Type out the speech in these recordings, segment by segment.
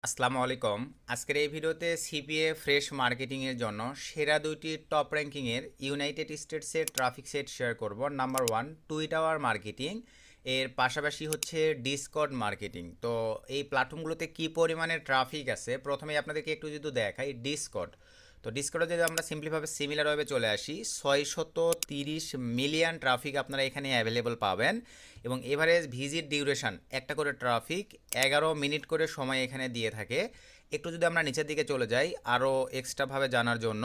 আসসালামু আলাইকুম। আজকের এই ভিডিওতে সিপিএ ফ্রেশ মার্কেটিংয়ের জন্য সেরা দুইটি টপ র্যাঙ্কিংয়ের ইউনাইটেড স্টেটসের ট্রাফিক সেট শেয়ার করব। নাম্বার ওয়ান, টুইট আওয়ার মার্কেটিং। এর পাশাপাশি হচ্ছে ডিসকর্ড মার্কেটিং। তো এই প্ল্যাটফর্মগুলোতে কী পরিমাণে ট্রাফিক আছে, প্রথমেই আপনাদেরকে একটু যদি দেখাই ডিসকর্ড। তো ডিসকর্ডে যদি আমরা সিম্পলিভাবে সিমিলারভাবে চলে আসি, 630 মিলিয়ন ট্রাফিক আপনারা এখানে অ্যাভেলেবল পাবেন এবং এভারেজ ভিজিট ডিউরেশন একটা করে ট্রাফিক 11 মিনিট করে সময় এখানে দিয়ে থাকে। একটু যদি আমরা নিচের দিকে চলে যাই আরও এক্সট্রাভাবে জানার জন্য,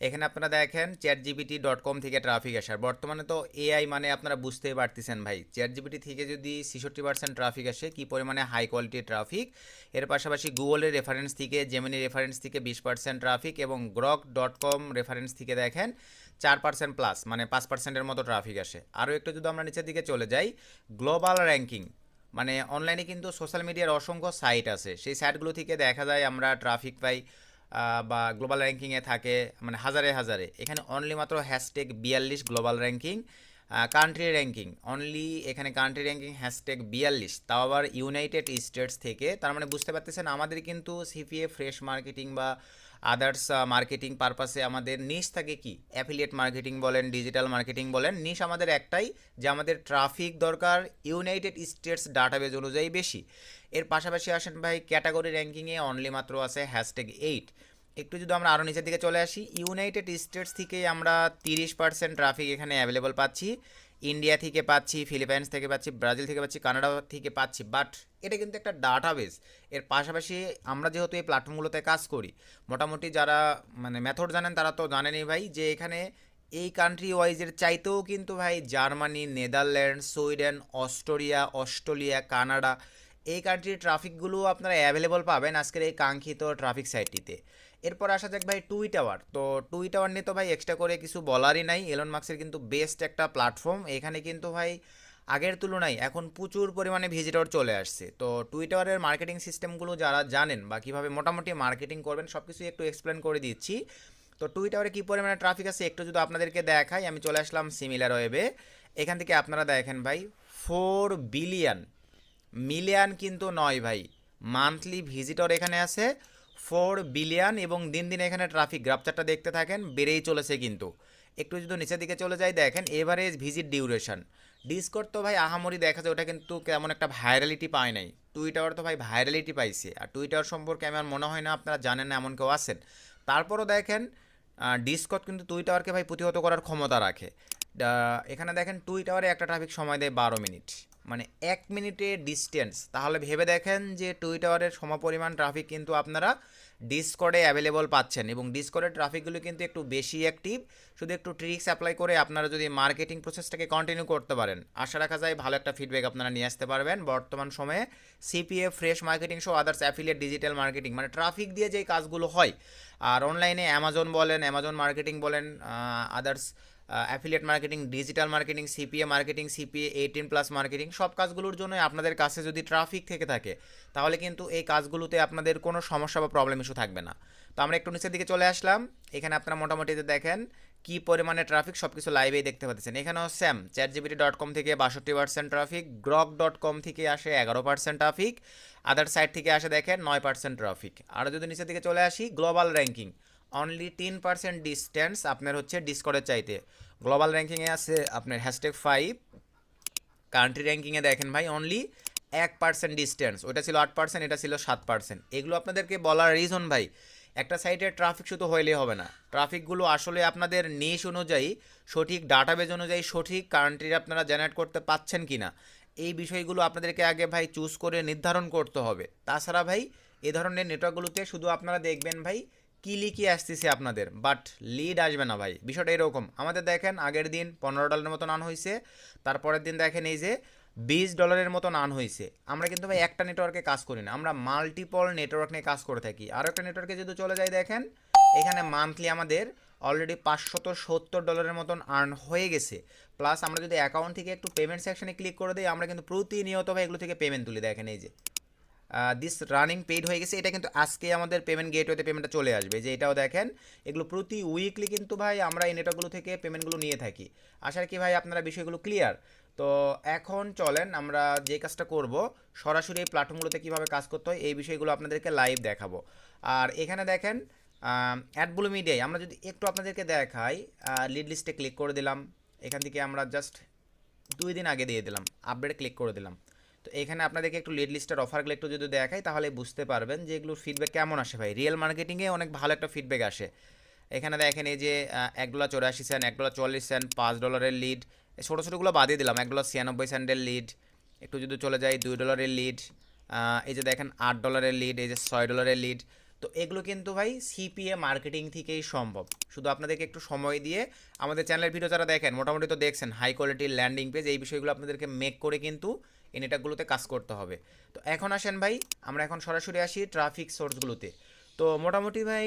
এখানে আপনারা দেখেন ChatGPT.com থেকে ট্রাফিক আসার। বর্তমানে তো এআই মানে আপনারা বুঝতেই পারতেছেন ভাই, ChatGPT থেকে যদি 66% ট্রাফিক আসে, কি পরিমাণে হাই কোয়ালিটির ট্রাফিক। এর পাশাপাশি গুগলের রেফারেন্স থেকে, জেমিনি রেফারেন্স থেকে 20% ট্রাফিক এবং grok.com রেফারেন্স থেকে দেখেন 4% প্লাস মানে 5%-এর মতো ট্রাফিক আসে। আরও একটু যদি আমরা নিচের দিকে চলে যাই, গ্লোবাল র্যাঙ্কিং মানে অনলাইনে কিন্তু সোশ্যাল মিডিয়ার অসংখ্য সাইট আছে, সেই সাইটগুলো থেকে দেখা যায় আমরা ট্রাফিক পাই বা গ্লোবাল র্যাঙ্কিংয়ে থাকে মানে হাজারে হাজারে। এখানে অনলি মাত্র #42 global ranking. Country ranking only, এখানে কান্ট্রি র্যাঙ্কিং #42, তাও আবার ইউনাইটেড স্টেটস থেকে। তার মানে বুঝতে পারতেছেন আমাদের কিন্তু সিপিএ ফ্রেশ মার্কেটিং বা আদার্স মার্কেটিং পারপাসে আমাদের নিশ থাকে কি, অ্যাফিলিয়েট মার্কেটিং বলেন, ডিজিটাল মার্কেটিং বলেন, নিশ আমাদের একটাই যে আমাদের ট্রাফিক দরকার ইউনাইটেড স্টেটস ডাটাবেজ অনুযায়ী বেশি। এর পাশাপাশি আসেন ভাই ক্যাটাগরি র্যাঙ্কিংয়ে অনলি মাত্র আছে #8। একটু যদি আমরা আরও নিচের দিকে চলে আসি, ইউনাইটেড স্টেটস থেকেই আমরা 30% ট্রাফিক এখানে অ্যাভেলেবল পাচ্ছি, ইন্ডিয়া থেকে পাচ্ছি, ফিলিপাইন্স থেকে পাচ্ছি, ব্রাজিল থেকে পাচ্ছি, কানাডা থেকে পাচ্ছি। বাট এটা কিন্তু একটা ডাটাবেস। এর পাশাপাশি আমরা যেহেতু এই প্ল্যাটফর্মগুলোতে কাজ করি, মোটামুটি যারা মানে মেথড জানেন তারা তো জানেনই ভাই যে এখানে এই কান্ট্রি ওয়াইজের চাইতেও কিন্তু ভাই Germany, Netherland, Sweden, Australia, Canada, এই কান্ট্রির ট্রাফিকগুলো আপনারা অ্যাভেলেবল পাবেন আজকের এই কাঙ্ক্ষিত ট্রাফিক সাইটটিতে। এরপর আসা যাক ভাই টুইট আওয়ার। তো টুইট আওয়ার নিয়ে তো ভাই এক্সট্রা করে কিছু বলারই নাই, এলন মাস্কের কিন্তু বেস্ট একটা প্ল্যাটফর্ম। এখানে কিন্তু ভাই আগের তুলনায় এখন প্রচুর পরিমাণে ভিজিটর চলে আসছে। তো টুইটারের মার্কেটিং সিস্টেমগুলো যারা জানেন বা কীভাবে মোটামুটি মার্কেটিং করবেন সব কিছু একটু এক্সপ্লেন করে দিচ্ছি। তো টুইটারে কী পরিমাণে ট্রাফিক আছে একটু যদি আপনাদেরকে দেখাই, আমি চলে আসলাম সিমিলার ওয়েবে। এখান থেকে আপনারা দেখেন ভাই 4 বিলিয়ন, মিলিয়ন কিন্তু নয় ভাই, মান্থলি ভিজিটর এখানে আছে 4 বিলিয়ন এবং দিন দিন এখানে ট্রাফিক গ্রাফচারটা দেখতে থাকেন বেড়েই চলেছে কিন্তু। একটু যদি নিচের দিকে চলে যাই দেখেন এভারেজ ভিজিট ডিউরেশন। ডিসকর্ড তো ভাই আহামরি দেখা যায় ওটা কিন্তু কেমন একটা ভাইরালিটি পায় নাই, টুইটার তো ভাই ভাইরালিটি পাইছে। আর টুইটার সম্পর্কে আমার মনে হয় না আপনারা জানেন না এমন কেউ আছেন। তারপরও দেখেন ডিসকর্ড কিন্তু টুইটারকে ভাই প্রতিহত করার ক্ষমতা রাখে। এখানে দেখেন টুইটারে একটা ট্রাফিক সময় দেয় 12 মিনিট, মানে 1 মিনিটে ডিস্টেন্স। তাহলে ভেবে দেখেন যে টুইটারের সমপরিমাণ ট্রাফিক কিন্তু আপনারা ডিসকর্ডে অ্যাভেলেবল পাচ্ছেন এবং ডিসকর্ডের ট্রাফিকগুলো কিন্তু একটু বেশি অ্যাক্টিভ। শুধু একটু ট্রিক্স অ্যাপ্লাই করে আপনারা যদি মার্কেটিং প্রসেসটাকে কন্টিনিউ করতে পারেন, আশা রাখা যায় ভালো একটা ফিডব্যাক আপনারা নিয়ে আসতে পারবেন। বর্তমান সময়ে সিপিএ ফ্রেশ মার্কেটিং সহ আদার্স অ্যাফিলিয়েট ডিজিটাল মার্কেটিং মানে ট্রাফিক দিয়ে যেই কাজগুলো হয়, আর অনলাইনে অ্যামাজন বলেন, অ্যামাজন মার্কেটিং বলেন, others affiliate marketing, digital marketing, CPA marketing, CPA 18+ marketing, সব কাজগুলোর জন্য আপনাদের কাছে যদি ট্রাফিক থেকে থাকে তাহলে কিন্তু এই কাজগুলোতে আপনাদের কোনো সমস্যা বা প্রবলেম ইস্যু থাকবে না। তো আমরা একটু নিচের দিকে চলে আসলাম, এখানে আপনারা মোটামুটি দেখেন কি পরিমাণে ট্রাফিক সব কিছু লাইভেই দেখতে পাচ্ছেন। এখানেও স্যাম ChatGPT.com থেকে 62% ট্রাফিক, grok.com থেকে আসে 11% ট্রাফিক, আদার সাইট থেকে আসে দেখেন 9% ট্রাফিক। আর যদি নিচের দিকে চলে আসি গ্লোবাল র্যাঙ্কিং, অনলি 10% ডিস্টেন্স আপনার হচ্ছে ডিসকর্ডের চাইতে। গ্লোবাল র্যাঙ্কিংয়ে আছে আপনার #5, কান্ট্রি র্যাঙ্কিংয়ে দেখেন ভাই অনলি 1% ডিস্টেন্স, ওটা ছিল 8%, এটা ছিল 7%। এগুলো আপনাদেরকে বলার রিজন ভাই, একটা সাইটের ট্রাফিক শুধু হইলেই হবে না, ট্রাফিকগুলো আসলে আপনাদের নিশ অনুযায়ী, সঠিক ডাটাবেজ অনুযায়ী সঠিক কান্ট্রির আপনারা জেনারেট করতে পাচ্ছেন কি না, এই বিষয়গুলো আপনাদেরকে আগে ভাই চুজ করে নির্ধারণ করতে হবে। তাছাড়া ভাই এ ধরনের নেটওয়ার্কগুলোতে শুধু আপনারা দেখবেন ভাই কিলিকি আসতেছে আপনাদের, বাট লিড আসবে না ভাই। বিষয়টা এরকম, আমাদের দেখেন আগের দিন $15 মতন আন হয়েছে, তারপরের দিন দেখেন এই যে $20 মতন আন হয়েছে। আমরা কিন্তু ভাই একটা নেটওয়ার্কে কাজ করি না, আমরা মাল্টিপল নেটওয়ার্ক নিয়ে কাজ করে থাকি। আরও একটা নেটওয়ার্কে যদি চলে যাই দেখেন এখানে মান্থলি আমাদের অলরেডি $570 মতন আর্ন হয়ে গেছে। প্লাস আমরা যদি অ্যাকাউন্ট থেকে একটু পেমেন্ট সেকশনে ক্লিক করে দিই, আমরা কিন্তু প্রতিনিয়ত ভাই এগুলো থেকে পেমেন্ট তুলি। দেখেন এই যে দিস রানিং পেইড হয়ে গেছে, এটা কিন্তু আজকে আমাদের পেমেন্ট গেটওয়েতে পেমেন্টটা চলে আসবে, যে এটাও দেখেন এগুলো প্রতি উইকলি কিন্তু ভাই আমরা এই নেটওয়ার্কগুলো থেকে পেমেন্টগুলো নিয়ে থাকি। আশা কি ভাই আপনারা বিষয়গুলো ক্লিয়ার। তো এখন চলেন আমরা যে কাজটা করব, সরাসরি এই প্ল্যাটফর্মগুলোতে কীভাবে কাজ করতে হয় এই বিষয়গুলো আপনাদেরকে লাইভ দেখাবো। আর এখানে দেখেন অ্যাডব্লু মিডিয়ায় আমরা যদি একটু আপনাদেরকে দেখাই, লিড লিস্টে ক্লিক করে দিলাম। এখান থেকে আমরা জাস্ট 2 দিন আগে দিয়ে দিলাম, আপডেট ক্লিক করে দিলাম। তো এখানে আপনাদেরকে একটু লিড লিস্টের অফারগুলো একটু যদি দেখাই তাহলে বুঝতে পারবেন যে এগুলোর ফিডব্যাক কেমন আসে ভাই। রিয়েল মার্কেটিংয়ে অনেক ভালো একটা ফিডব্যাক আসে। এখানে দেখেন এই যে $1.84, $1.44, $5 লিড, ছোটো ছোটোগুলো বাদিয়ে দিলাম, $1.96 লিড। একটু যদি চলে যাই $2 লিড, এই যে দেখেন $8 লিড, এই যে $6 লিড। তো এগুলো কিন্তু ভাই সিপিএ মার্কেটিং থেকেই সম্ভব, শুধু আপনাদেরকে একটু সময় দিয়ে আমাদের চ্যানেলের ভিডিও যারা দেখেন মোটামুটি তো দেখছেন হাই কোয়ালিটির ল্যান্ডিং পেজ, এই বিষয়গুলো আপনাদেরকে মেক করে কিন্তু এই নেটওয়ার্কগুলোতে কাজ করতে হবে। তো এখন আসেন ভাই, আমরা এখন সরাসরি আসি ট্রাফিক সোর্সগুলোতে। তো মোটামুটি ভাই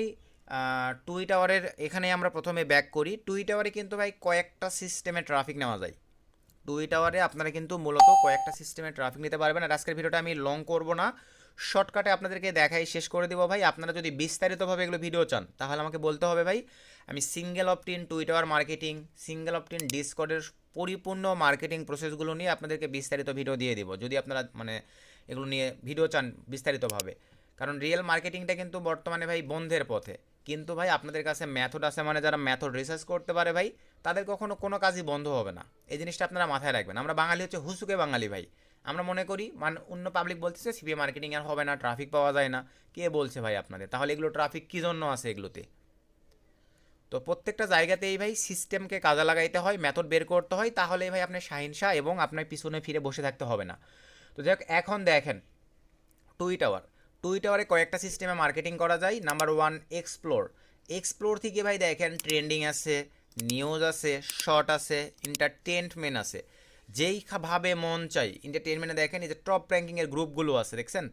টুই টাওয়ারের এখানে আমরা প্রথমে ব্যাক করি। টুই টাওয়ারে কিন্তু ভাই কয়েকটা সিস্টেমে ট্রাফিক নেওয়া যায়। টুই টাওয়ারে আপনারা কিন্তু মূলত কয়েকটা সিস্টেমে ট্রাফিক নিতে পারবেন। আর আজকের ভিডিওটা আমি লং করব না, শর্টকাটে আপনাদেরকে দেখাই শেষ করে দেবো ভাই। আপনারা যদি বিস্তারিতভাবে এগুলো ভিডিও চান তাহলে আমাকে বলতে হবে ভাই, আমি সিঙ্গেল অপটিন টুই টাওয়ার মার্কেটিং, সিঙ্গেল অপটিন ডিসকর্ডের পরিপূর্ণ মার্কেটিং প্রসেসগুলো নিয়ে আপনাদেরকে বিস্তারিত ভিডিও দিয়ে দিব, যদি আপনারা মানে এগুলো নিয়ে ভিডিও চান বিস্তারিতভাবে। কারণ রিয়েল মার্কেটিংটা কিন্তু বর্তমানে ভাই বন্ধের পথে। কিন্তু ভাই আপনাদের কাছে মেথড আছে, মানে যারা মেথড রিসার্চ করতে পারে ভাই তাদের কখনো কোনো কাজই বন্ধ হবে না। এই জিনিসটা আপনারা মাথায় রাখবেন। আমরা বাঙালি হচ্ছে হুসুকে বাঙালি ভাই। আমরা মনে করি অন্য পাবলিক বলতেছে সিপিএ মার্কেটিং আর হবে না, ট্রাফিক পাওয়া যায় না। কে বলছে ভাই আপনাদের? তাহলে এগুলো ট্রাফিক কী জন্য আছে এগুলোতে? তো প্রত্যেকটা জায়গাতেই ভাই সিস্টেমকে কাজে লাগাইতে হয়, মেথড বের করতে হয়, তাহলেই ভাই আপনার শাহিনশাহ এবং আপনার পিছনে ফিরে বসে থাকতে হবে না। তো যাই হোক, এখন দেখেন টুই টাওয়ার। টুই টাওয়ারে কয়েকটা সিস্টেমে মার্কেটিং করা যায়। Number 1 explore. এক্সপ্লোর থেকে ভাই দেখেন ট্রেন্ডিং আছে, নিউজ আছে, শর্ট আছে, এন্টারটেনমেন্ট আছে। যেই ভাবে মন চাই এন্টারটেনমেন্টে দেখেন এই যে টপ র্যাঙ্কিংয়ের গ্রুপগুলো আছে দেখছেন,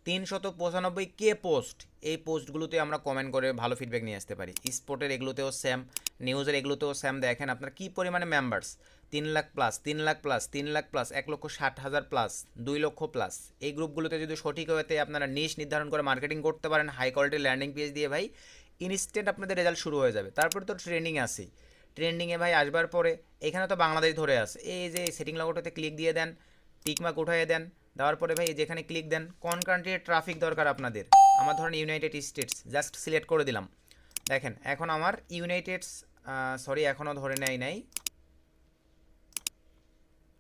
395 পোস্ট। এই পোস্টগুলোতে আমরা কমেন্ট করে ভালো ফিডব্যাক নিয়ে আসতে পারি। স্পোর্টের এগুলোতেও স্যাম, নিউজের এগুলোতেও স্যাম। দেখেন আপনার কী পরিমাণে members, 3 lakh plus, 3 lakh plus, 3 lakh plus, 1,60,000 plus, 2 লক্ষ প্লাস। এই গ্রুপগুলোতে যদি সঠিক হতে আপনারা নিশ নির্ধারণ করে মার্কেটিং করতে পারেন হাই কোয়ালিটির ল্যান্ডিং পেজ দিয়ে ভাই, ইনস্ট্যান্ট আপনাদের রেজাল্ট শুরু হয়ে যাবে। তারপরে তো ট্রেন্ডিং আসেই। ট্রেন্ডিংয়ে ভাই আসবার পরে এখানে তো বাংলাদেশ ধরে আসে, এই যে সেটিং লগোটাতে ক্লিক দিয়ে দেন, টিকমার্ক উঠাইয়ে দেন। দেওয়ার পরে ভাই যেখানে ক্লিক দেন কোন কান্ট্রির ট্রাফিক দরকার আপনাদের, আমার ধরেন ইউনাইটেড স্টেটস, জাস্ট সিলেক্ট করে দিলাম। দেখেন এখন আমার সরি এখনও ধরে নেয় নাই।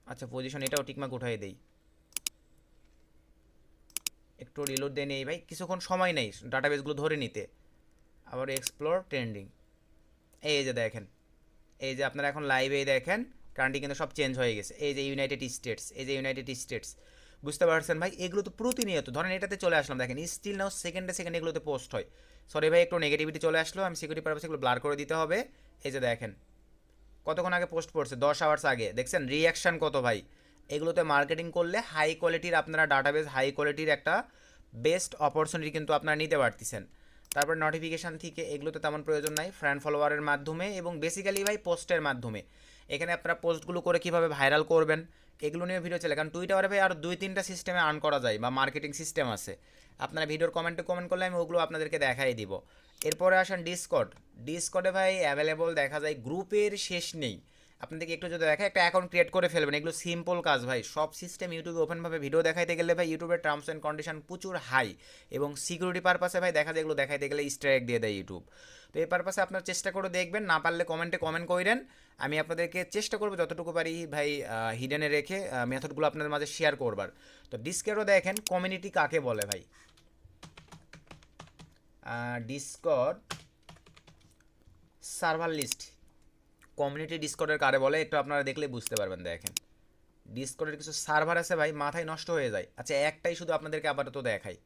আচ্ছা পজিশন এটাও টিকমার্ক উঠাই দেই, একটু রিলোড দিয়ে নেই ভাই, কিছুক্ষণ সময় নেই ডাটাবেসগুলো ধরে নিতে। আবার এক্সপ্লোর ট্রেন্ডিং, এই যে দেখেন, এই যে আপনারা এখন লাইভেই দেখেন কারেন্টলি কিন্তু সব চেঞ্জ হয়ে গেছে। এই যে ইউনাইটেড স্টেটস, এই যে ইউনাইটেড স্টেটস, বুঝতে পারছেন ভাই? এগুলো তো প্রতিনিয়ত ধরেন এটাতে চলে আসলাম, দেখেন স্টিল নাও সেকেন্ডে সেকেন্ড এগুলোতে পোস্ট হয়। সরি ভাই একটু নেগেটিভিটি চলে আসলো, আমি সিকিউরিটি পারপাসে এগুলো ব্লার করে দিতে হবে। এই যে দেখেন কতক্ষণ আগে পোস্ট পড়ছে, 10 আওয়ার্স আগে, দেখছেন রিয়াকশান কত ভাই। এগুলোতে মার্কেটিং করলে হাই কোয়ালিটির আপনারা ডাটাবেস, হাই কোয়ালিটির একটা বেস্ট অপরচুনিটি কিন্তু আপনারা নিতে পারতেছেন। তারপর নোটিফিকেশান থেকে এগুলোতে তেমন প্রয়োজন নাই, ফ্রেন্ড ফলোয়ারের মাধ্যমে এবং বেসিক্যালি ভাই পোস্টের মাধ্যমে এখানে আপনারা পোস্টগুলো করে কীভাবে ভাইরাল করবেন এগুলো নিয়ে ভিডিও চলে। কারণ টুইটারে ভাই আর 2-3টা সিস্টেমে আর্ন করা যায় বা মার্কেটিং সিস্টেম আছে, আপনারা ভিডিওর কমেন্টে কমেন্ট করলে আমি ওগুলো আপনাদেরকে দেখাই দিব। এরপরে আসেন ডিসকর্ড। ডিসকর্ডে ভাই অ্যাভেলেবল দেখা যায়, গ্রুপের শেষ নেই। আপনাদেরকে একটু যদি দেখা একটা অ্যাকাউন্ট ক্রিয়েট করে ফেলবেন, এগুলো সিম্পল কাজ ভাই। সব সিস্টেম ইউটিউবে ওপেনভাবে ভিডিও দেখাইতে গেলে ভাই ইউটিউবের টার্মস অ্যান্ড কন্ডিশন প্রচুর হাই, এবং সিকিউরিটি পারপাসে ভাই দেখা যায় এগুলো দেখাইতে গেলে স্ট্রাইক দিয়ে দেয় ইউটিউব। তো এই পারপাসে আপনার চেষ্টা করে দেখবেন, না পারলে কমেন্টে কমেন্ট করেন, আমি আপনাদেরকে চেষ্টা করবো যতটুকু পারি ভাই হিডেনে রেখে মেথডগুলো আপনাদের মাঝে শেয়ার করবার। তো ডিসকর্ডও দেখেন কমিউনিটি কাকে বলে ভাই, ডিসকর্ড সার্ভার লিস্ট, কমিউনিটি ডিসকর্ডের কারে বলে একটু আপনারা দেখলে বুঝতে পারবেন। দেখেন ডিসকর্ডের কিছু সার্ভার আছে ভাই মাথায় নষ্ট হয়ে যায়। আচ্ছা একটাই শুধু আপনাদেরকে আপাতত দেখাই,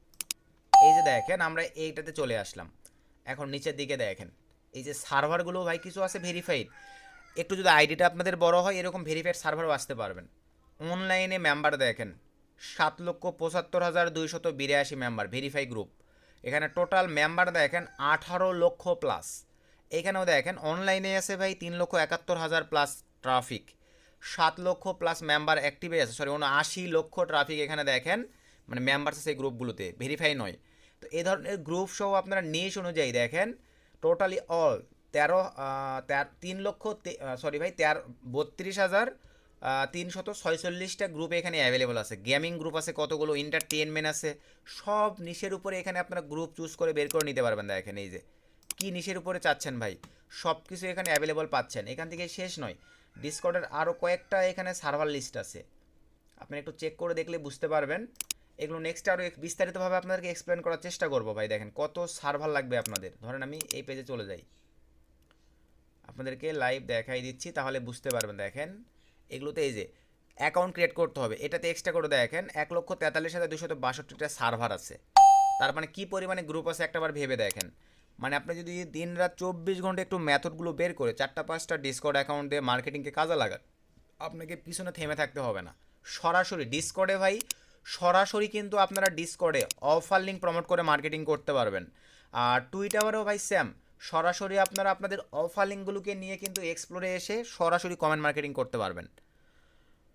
এই যে দেখেন আমরা এইটাতে চলে আসলাম। এখন নিচের দিকে দেখেন এই যে সার্ভারগুলো ভাই কিছু আছে ভেরিফাইড, একটু যদি আইডিটা আপনাদের বড় হয় এরকম ভেরিফাইড সার্ভারও আসতে পারবেন। অনলাইনে মেম্বার দেখেন 7,75,282 মেম্বার, ভেরিফাই গ্রুপ। এখানে টোটাল মেম্বার দেখেন 18 লক্ষ প্লাস। এখানেও দেখেন অনলাইনে আছে ভাই 3,71,000 প্লাস ট্রাফিক, 7 লক্ষ প্লাস মেম্বার অ্যাক্টিভে আছে, সরি 79 লক্ষ ট্রাফিক এখানে দেখেন, মানে মেম্বার্স আছে এই গ্রুপগুলোতে, ভেরিফাই নয়। তো এই ধরনের গ্রুপ সহ আপনারা নিশ অনুযায়ী দেখেন টোটালি অল 3 লক্ষ 32,000 346টা গ্রুপ এখানে অ্যাভেলেবল আছে, গেমিং গ্রুপ আছে কতগুলো, এন্টারটেনমেন্ট আছে, সব নিশের উপরে এখানে আপনারা গ্রুপ চুজ করে বের করে নিতে পারবেন। দেখেন এই যে কী নিশের উপরে চাচ্ছেন ভাই, সব কিছু এখানে অ্যাভেলেবল পাচ্ছেন। এখান থেকে শেষ নয়, ডিসকর্ডের আরও কয়েকটা এখানে সার্ভার লিস্ট আছে, আপনি একটু চেক করে দেখলে বুঝতে পারবেন। এগুলো নেক্সট আরও বিস্তারিতভাবে আপনাদেরকে এক্সপ্লেন করার চেষ্টা করবো ভাই। দেখেন কত সার্ভার লাগবে আপনাদের। ধরেন আমি এই পেজে চলে যাই, আপনাদেরকে লাইভ দেখাই দিচ্ছি, তাহলে বুঝতে পারবেন। দেখেন এগুলোতে এই যে অ্যাকাউন্ট ক্রিয়েট করতে হবে, এটাতে এক্সট্রা করে দেখেন 1,43,262টা সার্ভার আছে। তার মানে কী পরিমাণে গ্রুপ আছে একটাবার ভেবে দেখেন। মানে আপনি যদি দিন রাত 24 ঘন্টা একটু মেথডগুলো বের করে 4-5টা ডিসকর্ড অ্যাকাউন্ট দিয়ে মার্কেটিংকে কাজে লাগান, আপনাকে পিছনে থেমে থাকতে হবে না। সরাসরি ডিসকর্ডে ভাই, সরাসরি কিন্তু আপনারা ডিসকর্ডে অফার লিঙ্ক প্রমোট করে মার্কেটিং করতে পারবেন। আর টুইটারেও ভাই স্যাম, সরাসরি আপনারা আপনাদের অফার লিঙ্কগুলোকে নিয়ে কিন্তু এক্সপ্লোরে এসে সরাসরি কমেন্ট মার্কেটিং করতে পারবেন।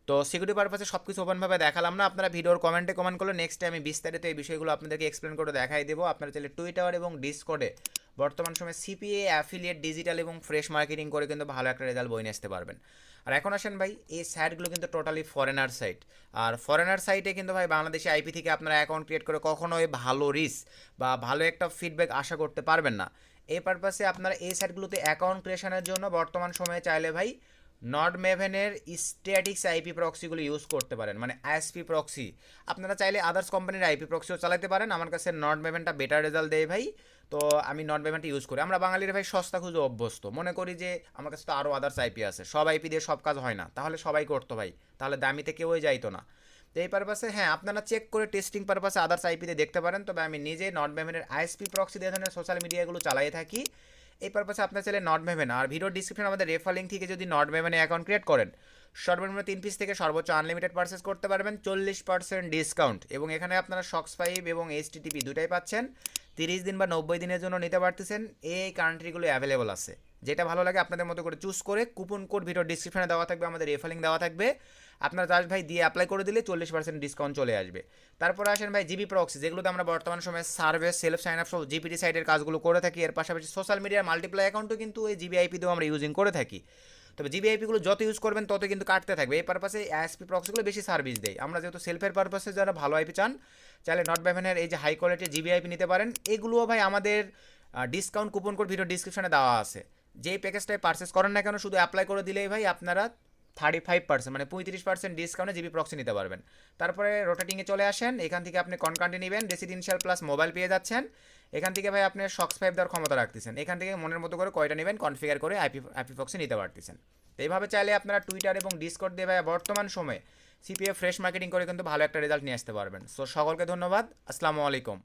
তো সিকিউরিটি পারপাসে সব কিছু ওপেনভাবে দেখালাম না, আপনারা ভিডিওর কমেন্টে কমেন্ট করলে নেক্সট টাইম আমি বিস্তারিত এই বিষয়গুলো আপনাদেরকে এক্সপ্লেন করে দেখাই দেবো। আপনারা চাইলে টুইটার এবং ডিসকর্ডে বর্তমান সময়ে সিপিএ, অ্যাফিলিয়েট, ডিজিটাল এবং ফ্রেশ মার্কেটিং করে কিন্তু ভালো একটা রেজাল্ট বই নিয়ে আসতে পারবেন। আর এখন আসেন ভাই, এই সাইটগুলো কিন্তু টোটালি ফরেনার সাইট, আর ফরেনার সাইটে কিন্তু ভাই বাংলাদেশি আইপি থেকে আপনারা অ্যাকাউন্ট ক্রিয়েট করে কখনোই ভালো রিস্ক বা ভালো একটা ফিডব্যাক আশা করতে পারবেন না। এই পারপাসে আপনারা এই সাইটগুলোতে অ্যাকাউন্ট ক্রিয়েশনের জন্য বর্তমান সময়ে চাইলে ভাই নর্ডমেভেনের স্ট্যাটিক্স আইপি প্রক্সিগুলো ইউজ করতে পারেন, মানে আইএসপি প্রক্সি। আপনারা চাইলে আদার্স কোম্পানির আইপি প্রক্সিও চালাতে পারেন, আমার কাছে নর্ডমেভেনটা বেটার রেজাল্ট দেয় ভাই, তো আমি নর্ডমেভেনটা ইউজ করি। আমরা বাঙালির ভাই সস্তা খুঁজে অভ্যস্ত, মনে করি যে আমার কাছে তো আরও আদার্স আইপি আছে, সব আইপি দিয়ে সব কাজ হয় না, তাহলে সবাই করতো ভাই, তাহলে দামিতে কেউই যাইতো না। তো এই পারপাসে হ্যাঁ, আপনারা চেক করে টেস্টিং পারপাসে আদার্স আইপিতে দেখতে পারেন, তবে আমি নিজে নর্ডমেভেনের আইএসপি প্রক্সি দিয়ে ধরনের সোশ্যাল মিডিয়াগুলো চালাই থাকি। এই পারপাসে আপনার চাইলে নর্ডমেভেন, আর ভিডিও ডিসক্রিপশন আমাদের রেফার লিঙ্ক থেকে যদি নর্ডমেভেনে অ্যাকাউন্ট ক্রিয়েট করেন, সর্বনিম্ন 3 পিস থেকে সর্বোচ্চ আনলিমিটেড পারচেস করতে পারবেন 40% ডিসকাউন্ট, এবং এখানে আপনারা শক্স 5 এবং এইচটিটিপি দুটাই পাচ্ছেন। 30 দিন বা 90 দিনের জন্য নিতে পারতেছেন। এই কান্ট্রিগুলো অ্যাভেলেবল আছে, যেটা ভালো লাগে আপনাদের মতো করে চুজ করে কুপন কোড ভিডিও ডিসক্রিপশনে দেওয়া থাকবে, আমাদের রেফার লিঙ্ক দেওয়া থাকবে, আপনারা জাস্ট ভাই দিয়ে অ্যাপ্লাই করে দিলে 40% ডিসকাউন্ট চলে আসবে। তারপর আসেন ভাই জিবি প্রক্সি, যেগুলোতে আমরা বর্তমান সময়ে সার্ভে, সেলফ সাইন আপ সহ জিপিটি সাইটের কাজগুলো করে থাকি। এর পাশাপাশি সোশ্যাল মিডিয়ার মাল্টিপ্লাই অ্যাকাউন্টও কিন্তু এই জিবিআইপি দিয়েও আমরা ইউজিং করে থাকি। তবে জিবিআইপিগুলো যত ইউজ করবেন তত কিন্তু কাটতে থাকবে। এই পারপাসে আইএসপি প্রক্সিগুলো বেশি সার্ভিস দেয়। আমরা যেহেতু সেলফের পারপাসে যারা ভালো আইপি চান, চাইলে নর্ডমেভেনের এই যে হাই কোয়ালিটির জিবিআইপি নিতে পারেন। এগুলোও ভাই আমাদের ডিসকাউন্ট কুপন কোড ভিডিও ডিসক্রিপশনে দেওয়া আছে। যেই প্যাকেজটাই পারচেস করেন না কেন, শুধু অ্যাপ্লাই করে দিলেই ভাই আপনারা 35% মানে 35% ডিসকাউন্টে জিবি প্রক্সি নিতে পারবেন। তারপরে রোটেটিংয়ে চলে আসেন, এখান থেকে আপনি কনকান্টি নেবেন, রেসিডেন্সিয়াল প্লাস মোবাইল পেয়ে যাচ্ছেন। এখান থেকে ভাই আপনি শক্স 5 দেওয়ার ক্ষমতা রাখতেছেন, এখান থেকে মনের মতো করে কয়টা নেবেন কনফিগার করে আইপি প্রক্সি নিতে পারতেছেন। তো এইভাবে চাইলে আপনারা টুইটার এবং ডিসকর্ড দিয়ে ভাই বর্তমান সময়ে সিপিএ ফ্রেশ মার্কেটিং করে কিন্তু ভালো একটা রেজাল্ট নিয়ে আসতে পারবেন। সো সকলকে ধন্যবাদ, আসসালামু আলাইকুম।